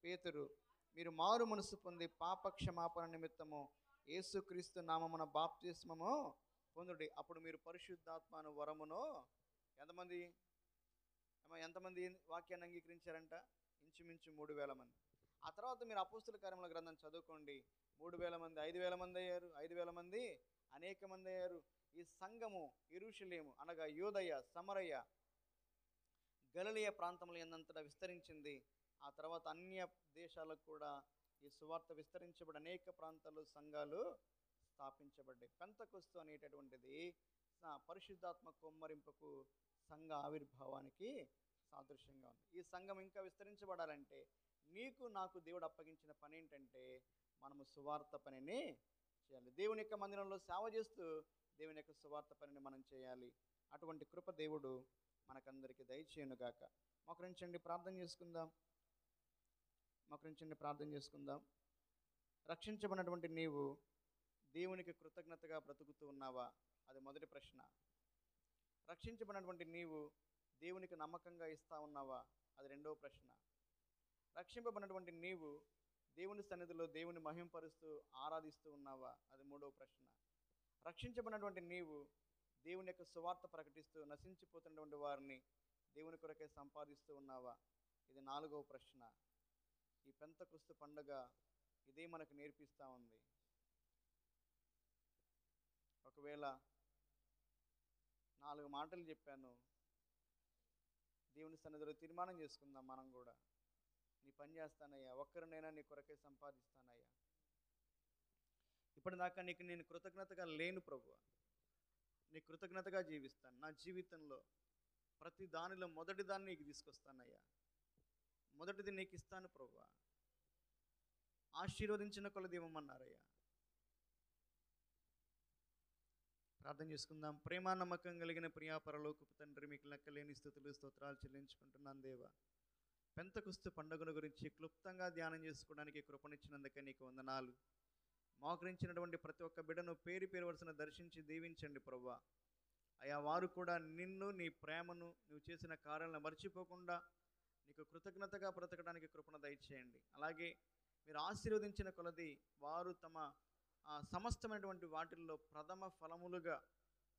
పేతురు, మీరు మారు మనసు పొంది పాప క్షమాపణ నిమిత్తము యేసుక్రీస్తు నామమున బాప్తిస్మము పొందుడి, అప్పుడు మీరు పరిశుద్ధాత్మను వరమును. ఎంతమంది వాక్యాన్ని అంగీకరించారంట? ఇంచుమించు 3,000 మంది. ఆ తర్వాత మీరు అపోస్తుల కార్యముల గ్రంథం చదువుకోండి, 3,000 మంది, 5,000 మంది అయ్యారు, 5,000 మంది అనేక మంది అయ్యారు. ఈ సంఘము యెరూషలేము అనగా యూదయ, సమరయ, గలిలయ ప్రాంతముల యందంతటా విస్తరించింది. ఆ తర్వాత అన్య దేశాలకు కూడా ఈ సువార్త విస్తరించబడి అనేక ప్రాంతాల్లో సంఘాలు స్థాపించబడ్డాయి. పెంతెకొస్తు అనేటటువంటిది పరిశుద్ధాత్మ కొమ్మరింపుకు, సంఘ ఆవిర్భావానికి సాదృశ్యంగా ఉంది. ఈ సంఘం ఇంకా విస్తరించబడాలంటే నీకు నాకు దేవుడు అప్పగించిన పని ఏంటంటే మనము సువార్త పనిని చేయాలి. దేవుని యొక్క మందిరంలో సేవ చేస్తూ దేవుని యొక్క సువార్త పనిని మనం చేయాలి. అటువంటి కృప దేవుడు మనకందరికీ దయచేయునుగాక. మోకరించండి, ప్రార్థన చేసుకుందాం. రక్షించబడినటువంటి నీవు దేవునికి కృతజ్ఞతగా బ్రతుకుతూ ఉన్నావా? అది మొదటి ప్రశ్న. రక్షించబడినటువంటి నీవు దేవునికి నమ్మకంగా ఇస్తా ఉన్నావా? అది రెండవ ప్రశ్న. రక్షింపబడినటువంటి నీవు దేవుని సన్నిధిలో దేవుని మహింపరుస్తూ ఆరాధిస్తూ ఉన్నావా? అది మూడవ ప్రశ్న. రక్షించబడినటువంటి నీవు దేవుని యొక్క సువార్త ప్రకటిస్తూ నశించిపోతున్నటువంటి వారిని దేవుని కొరకే సంపాదిస్తూ ఉన్నావా? ఇది నాలుగవ ప్రశ్న. ఈ పెంతెకొస్తు పండుగ ఇదే మనకు నేర్పిస్తూ ఉంది. ఒకవేళ 4 మాటలు చెప్పాను, దేవుని సన్నిధిలో తీర్మానం చేసుకుందాం. మనం కూడా నీ పని చేస్తానయ్యా, ఒక్కరినైనా నీ కొరకే సంపాదిస్తానయ్యా. ఇప్పటిదాకా నీకు నేను కృతజ్ఞతగా లేను ప్రభువా, నీ కృతజ్ఞతగా జీవిస్తాను. నా జీవితంలో ప్రతి దానిలో మొదటి దాన్ని నీకు తీసుకొస్తానయ్యా, మొదటిది నీకు ఇస్తాను ప్రభువా. ఆశీర్వదించిన కొలది ఇవ్వమన్నారయ్యా. ప్రార్థన చేసుకుందాం. ప్రేమ నమ్మకం కలిగిన ప్రియా పరలోకపు తండ్రి, మీకు లెక్కలేని స్థుతులు స్తోత్రాలు చెల్లించుకుంటున్నాను దేవా. పెంతెకొస్తు పండుగను గురించి క్లుప్తంగా ధ్యానం చేసుకోవడానికి కృపనిచ్చినందుకే నీకు వందనాలు. మోకరించినటువంటి ప్రతి ఒక్క బిడ్డను పేరు వరుసను దర్శించి దీవించండి ప్రభువా. అయా, వారు కూడా నిన్ను, నీ ప్రేమను, నువ్వు చేసిన కార్యాలను మర్చిపోకుండా నీకు కృతజ్ఞతగా బ్రతకడానికి కృపణ దయచేయండి. అలాగే మీరు ఆశీర్వదించిన కొలది వారు తమ సమస్తమైనటువంటి వాటిల్లో ప్రథమ ఫలములుగా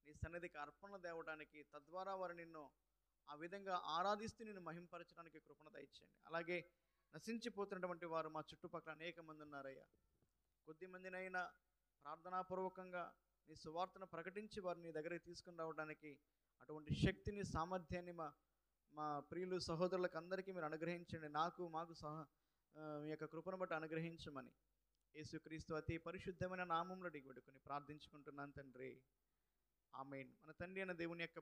నీ సన్నిధికి అర్పణ తేవడానికి, తద్వారా వారు నిన్ను ఆ విధంగా ఆరాధిస్తూ నిన్ను మహింపరచడానికి కృపణ దయచేయండి. అలాగే నశించిపోతున్నటువంటి వారు మా చుట్టుపక్కల అనేక మంది ఉన్నారయ్యా. కొద్ది మందినైనా ప్రార్థనాపూర్వకంగా నీ సువార్తను ప్రకటించి వారిని నీ దగ్గరికి తీసుకుని రావడానికి అటువంటి శక్తిని, సామర్థ్యాన్ని మా ప్రియులు సహోదరులకు అందరికీ మీరు అనుగ్రహించండి. మాకు మీ యొక్క కృపను బట్టి అనుగ్రహించమని యేసుక్రీస్తు అతి పరిశుద్ధమైన నామంలో అడిగి పెట్టుకుని ప్రార్థించుకుంటున్నాను తండ్రి. ఆమేన్. మన తండ్రి అయిన దేవుని యొక్క